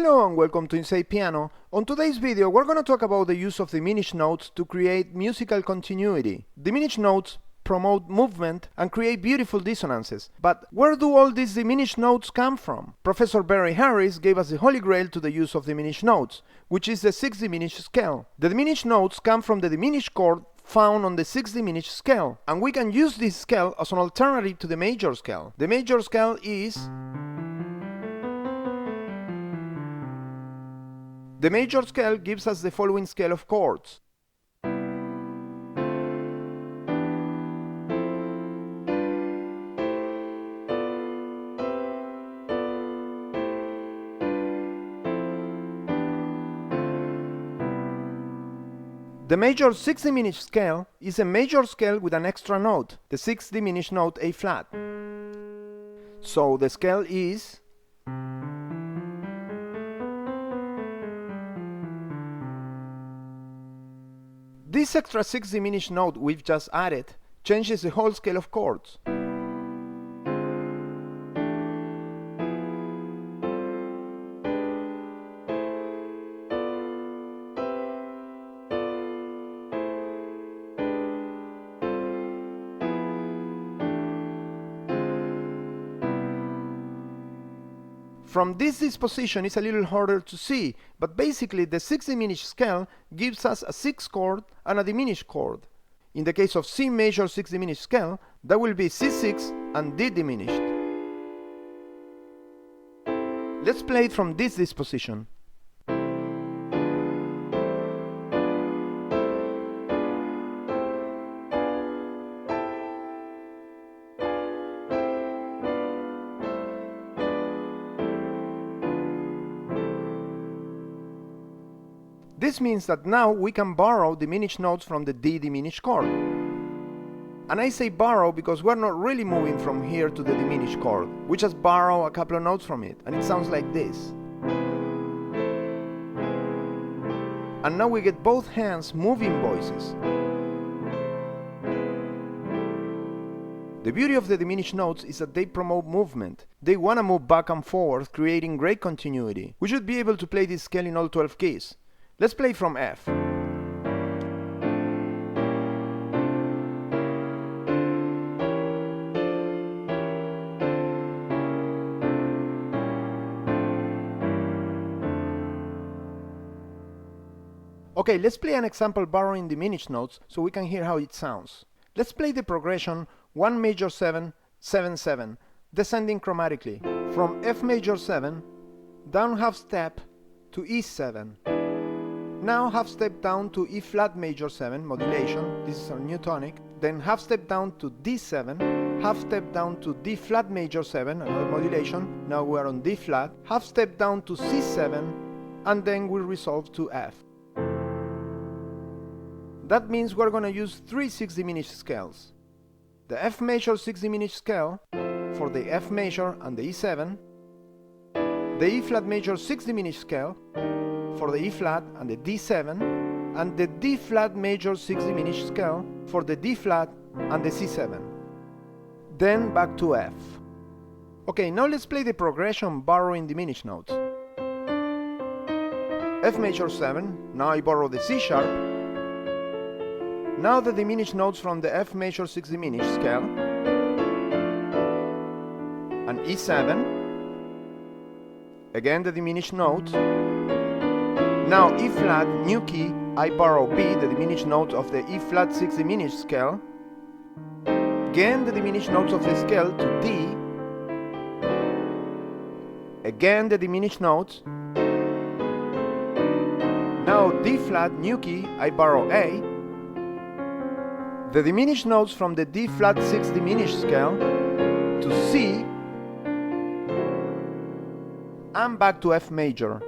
Hello and welcome to Inside Piano. On today's video we're going to talk about the use of diminished notes to create musical continuity. Diminished notes promote movement and create beautiful dissonances. But where do all these diminished notes come from? Professor Barry Harris gave us the holy grail to the use of diminished notes, which is the 6th diminished scale. The diminished notes come from the diminished chord found on the 6th diminished scale, and we can use this scale as an alternative to the major scale. The major scale is The major scale gives us the following scale of chords. The major 6th diminished scale is a major scale with an extra note, the 6th diminished note A flat. So the scale is This extra 6th diminished note we've just added changes the whole scale of chords. From this disposition it's a little harder to see, but basically the 6th diminished scale gives us a 6th chord and a diminished chord. In the case of C major 6th diminished scale, that will be C6 and D diminished. Let's play it from this disposition. This means that now we can borrow diminished notes from the D diminished chord. And I say borrow because we're not really moving from here to the diminished chord. We just borrow a couple of notes from it, and it sounds like this. And now we get both hands moving voices. The beauty of the diminished notes is that they promote movement. They want to move back and forth, creating great continuity. We should be able to play this scale in all 12 keys. Let's play from F. Okay, let's play an example borrowing diminished notes so we can hear how it sounds. Let's play the progression 1 major 7, 7, 7, descending chromatically. From F major 7, down half step to E7. Now half step down to E flat major 7, modulation, this is our new tonic, then half step down to D7, half step down to D flat major 7, another modulation, now we are on D flat, half step down to C7, and then we resolve to F. That means we're going to use 3 6th diminished scales. The F major 6th diminished scale for the F major and the E7, the E flat major 6th diminished scale for the E flat and the D7, and the D flat major 6th diminished scale for the D flat and the C7. Then back to F. Okay, now let's play the progression borrowing diminished notes. F major 7, now I borrow the C sharp. Now the diminished notes from the F major 6th diminished scale, and E7, again the diminished notes. Now E flat, new key, I borrow B, the diminished notes of the E flat 6th diminished scale. Again the diminished notes of the scale to D. Again the diminished notes. Now D flat, new key, I borrow A. The diminished notes from the D flat 6th diminished scale to C. And back to F major.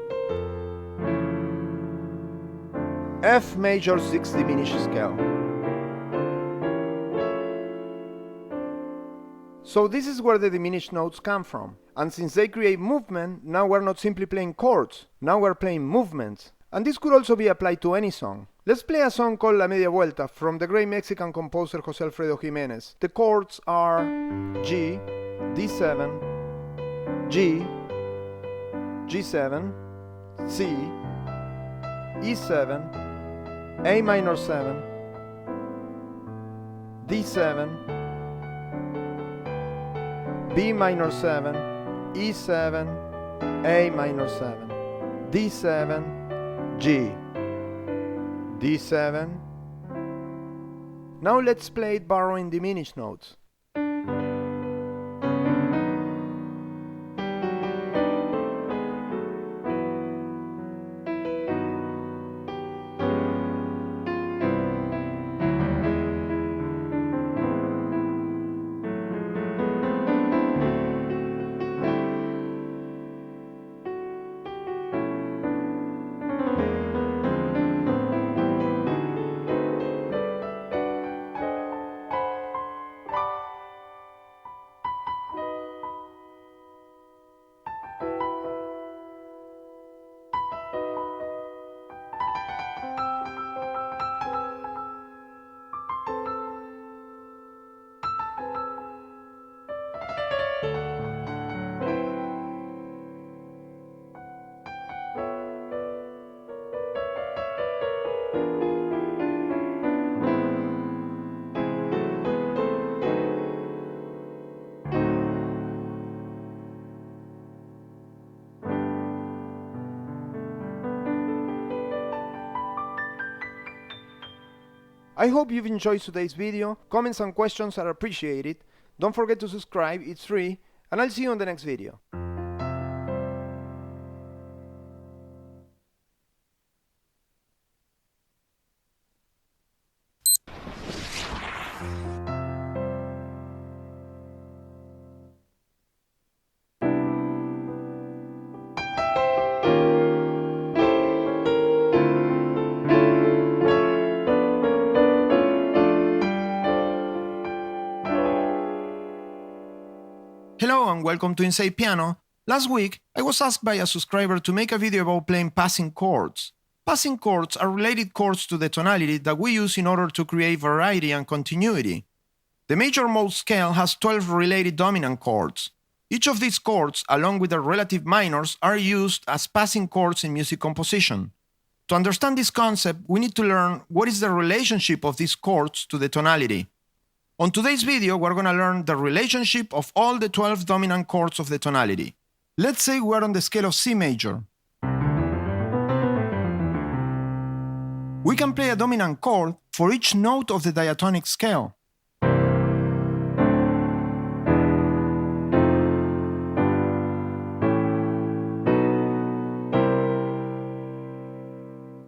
F major 6th diminished scale. So this is where the diminished notes come from. And since they create movement, now we're not simply playing chords, now we're playing movements. And this could also be applied to any song. Let's play a song called La Media Vuelta from the great Mexican composer José Alfredo Jiménez. The chords are G, D7, G, G7, C, E7, A minor 7, D7, B minor 7, E7, A minor 7, D7, G, D7. Now let's play it borrowing diminished notes. I hope you've enjoyed today's video. Comments and questions are appreciated. Don't forget to subscribe, it's free, and I'll see you on the next video. Hello and welcome to InsidePiano. Last week, I was asked by a subscriber to make a video about playing passing chords. Passing chords are related chords to the tonality that we use in order to create variety and continuity. The major mode scale has 12 related dominant chords. Each of these chords, along with their relative minors, are used as passing chords in music composition. To understand this concept, we need to learn what is the relationship of these chords to the tonality. On today's video, we're going to learn the relationship of all the 12 dominant chords of the tonality. Let's say we're on the scale of C major. We can play a dominant chord for each note of the diatonic scale.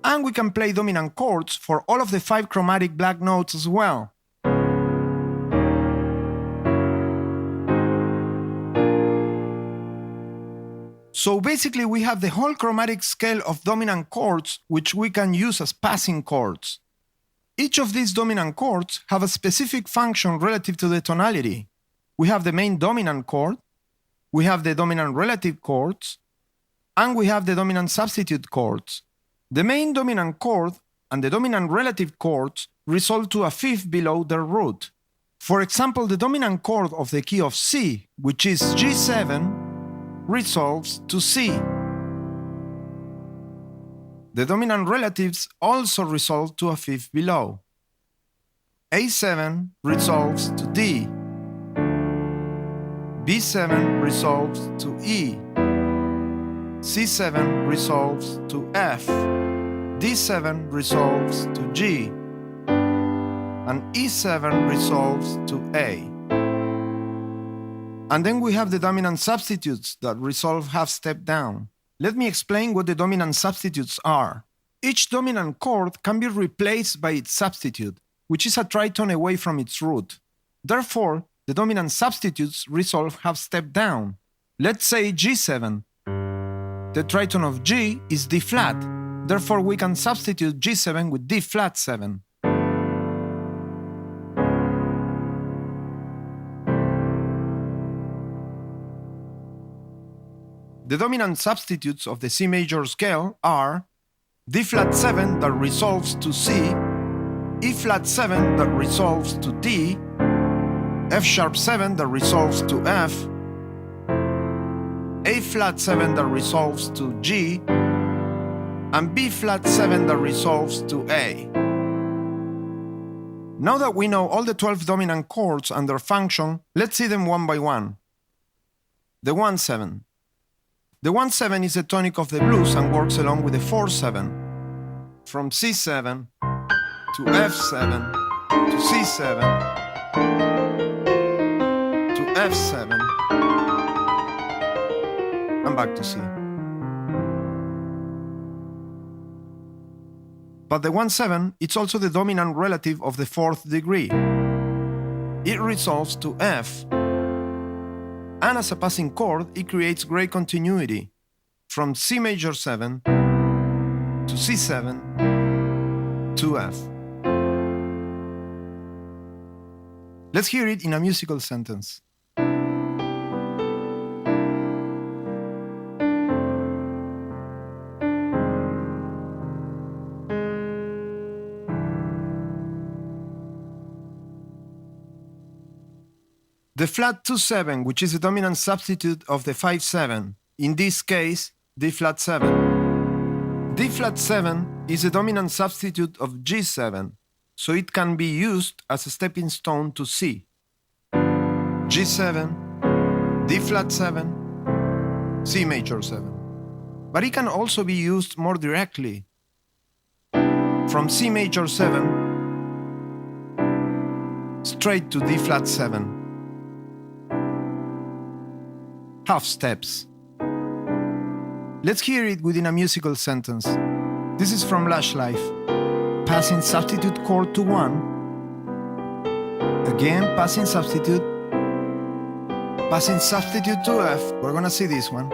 And we can play dominant chords for all of the 5 chromatic black notes as well. So basically we have the whole chromatic scale of dominant chords which we can use as passing chords. Each of these dominant chords have a specific function relative to the tonality. We have the main dominant chord, we have the dominant relative chords, and we have the dominant substitute chords. The main dominant chord and the dominant relative chords resolve to a fifth below their root. For example, the dominant chord of the key of C, which is G7, resolves to C. The dominant relatives also resolve to a fifth below. A7 resolves to D. B7 resolves to E. C7 resolves to F. D7 resolves to G. And E7 resolves to A. And then we have the dominant substitutes that resolve half step down. Let me explain what the dominant substitutes are. Each dominant chord can be replaced by its substitute, which is a tritone away from its root. Therefore, the dominant substitutes resolve half step down. Let's say G7. The tritone of G is D flat. Therefore, we can substitute G7 with D flat 7. The dominant substitutes of the C major scale are D flat 7 that resolves to C, E flat 7 that resolves to D, F sharp 7 that resolves to F, A flat 7 that resolves to G, and B flat 7 that resolves to A. Now that we know all the 12 dominant chords and their function, let's see them one by one. The 1-7. The 1-7 is the tonic of the blues and works along with the 4-7. From C7 to F7 to C7 to F7 and back to C. But the 1-7, it's also the dominant relative of the 4th degree. It resolves to F, and as a passing chord, it creates great continuity from C major 7 to C7 to F. Let's hear it in a musical sentence. The flat 2-7, which is the dominant substitute of the 5-7, in this case, D flat 7. D flat 7 is the dominant substitute of G7, so it can be used as a stepping stone to C. G7, D flat 7, C major 7. But it can also be used more directly, from C major 7 straight to D flat 7. Half steps. Let's hear it within a musical sentence. This is from Lush Life. Passing substitute chord to 1. Again, passing substitute to F. We're gonna see this one.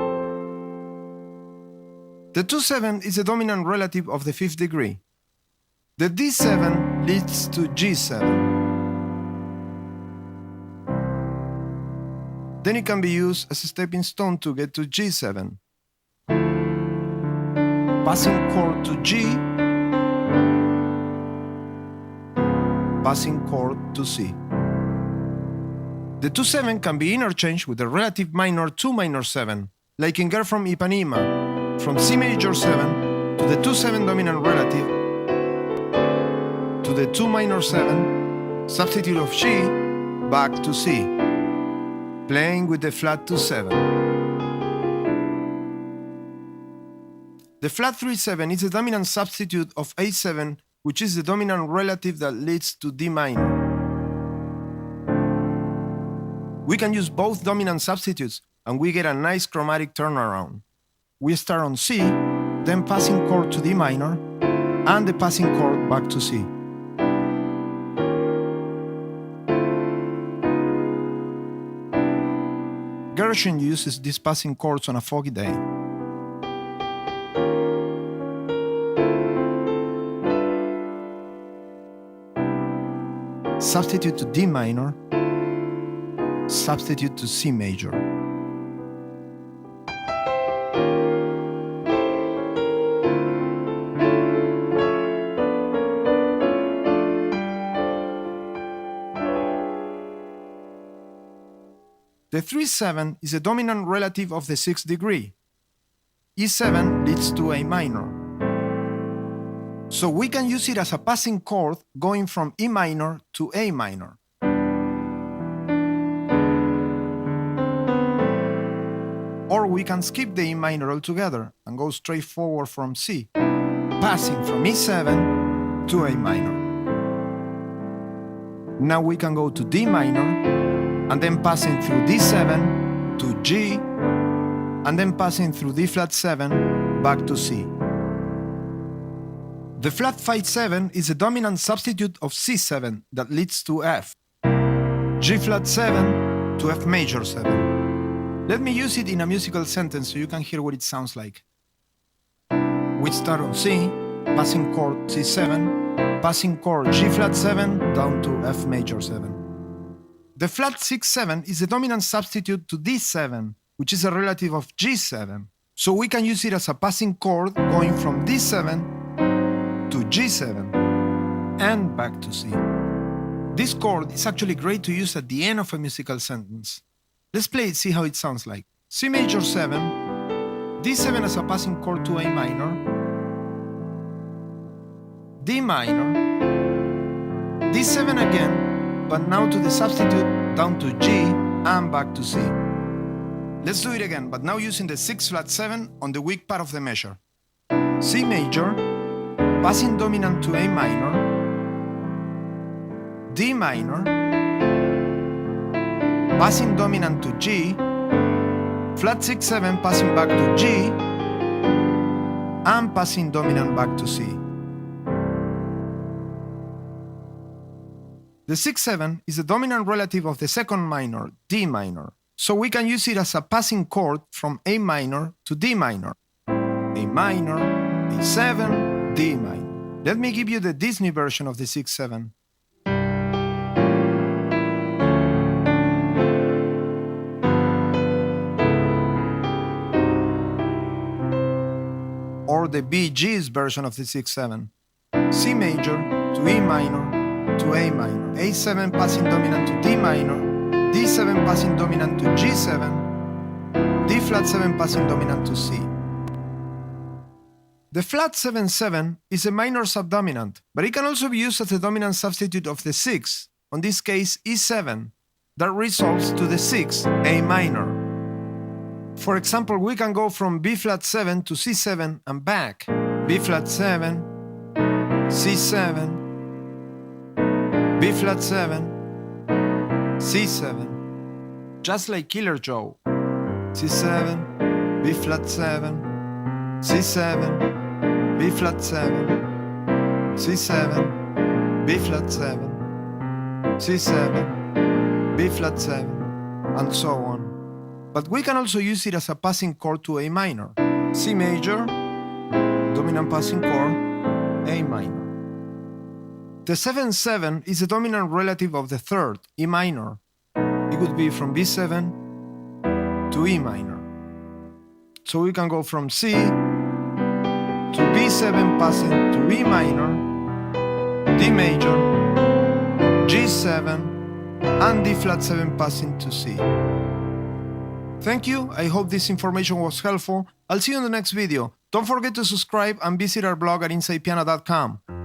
The 2-7 is the dominant relative of the 5th degree. The D7 leads to G7. Then it can be used as a stepping stone to get to G7. Passing chord to G, passing chord to C. The 2-7 can be interchanged with the relative minor 2 minor 7, like in Girl from Ipanema, from C major 7 to the 2-7 dominant relative to the 2 minor 7, substitute of G, back to C, playing with the flat 2-7. The flat 3-7 is the dominant substitute of A7, which is the dominant relative that leads to D minor. We can use both dominant substitutes and we get a nice chromatic turnaround. We start on C, then passing chord to D minor, and the passing chord back to C. Gershwin uses these passing chords on a foggy day. Substitute to D minor, substitute to C major. The 3-7 is a dominant relative of the 6th degree. E7 leads to A minor. So we can use it as a passing chord going from E minor to A minor. Or we can skip the E minor altogether and go straight forward from C, passing from E7 to A minor. Now we can go to D minor, and then passing through D7 to G, and then passing through D flat 7 back to C. The flat 5-7 is a dominant substitute of C7 that leads to F, G flat 7 to F major 7. Let me use it in a musical sentence so you can hear what it sounds like. We start on C, passing chord C7, passing chord G flat 7 down to F major 7. The flat 6-7 is the dominant substitute to D7, which is a relative of G7. So we can use it as a passing chord going from D7 to G7 and back to C. This chord is actually great to use at the end of a musical sentence. Let's play it, see how it sounds like. C major 7, D7 as a passing chord to A minor, D minor, D7 again, but now to the substitute down to G and back to C. Let's do it again, but now using the 6 flat 7 on the weak part of the measure. C major, passing dominant to A minor, D minor, passing dominant to G, flat 6 7 passing back to G, and passing dominant back to C. The 6-7 is the dominant relative of the second minor, D minor, so we can use it as a passing chord from A minor to D minor. A minor, A7, D minor. Let me give you the Disney version of the 6-7. Or the Bee Gees version of the 6-7. C major to E minor to A minor, A7 passing dominant to D minor, D7 passing dominant to G7, D flat 7 passing dominant to C. The flat 7-7 is a minor subdominant, but it can also be used as the dominant substitute of the 6, in this case E7, that resolves to the 6, A minor. For example, we can go from B flat 7 to C7 and back, B flat 7, C7, B flat 7, C7, just like Killer Joe. C7, B flat 7, C7, B flat 7, C7, B flat 7, C7, B flat 7, and so on. But we can also use it as a passing chord to A minor. C major, dominant passing chord, A minor. The 7-7 is the dominant relative of the third, E minor. It would be from B7 to E minor. So we can go from C to B7 passing to E minor, D major, G7, and D flat 7 passing to C. Thank you, I hope this information was helpful. I'll see you in the next video. Don't forget to subscribe and visit our blog at InsidePiano.com.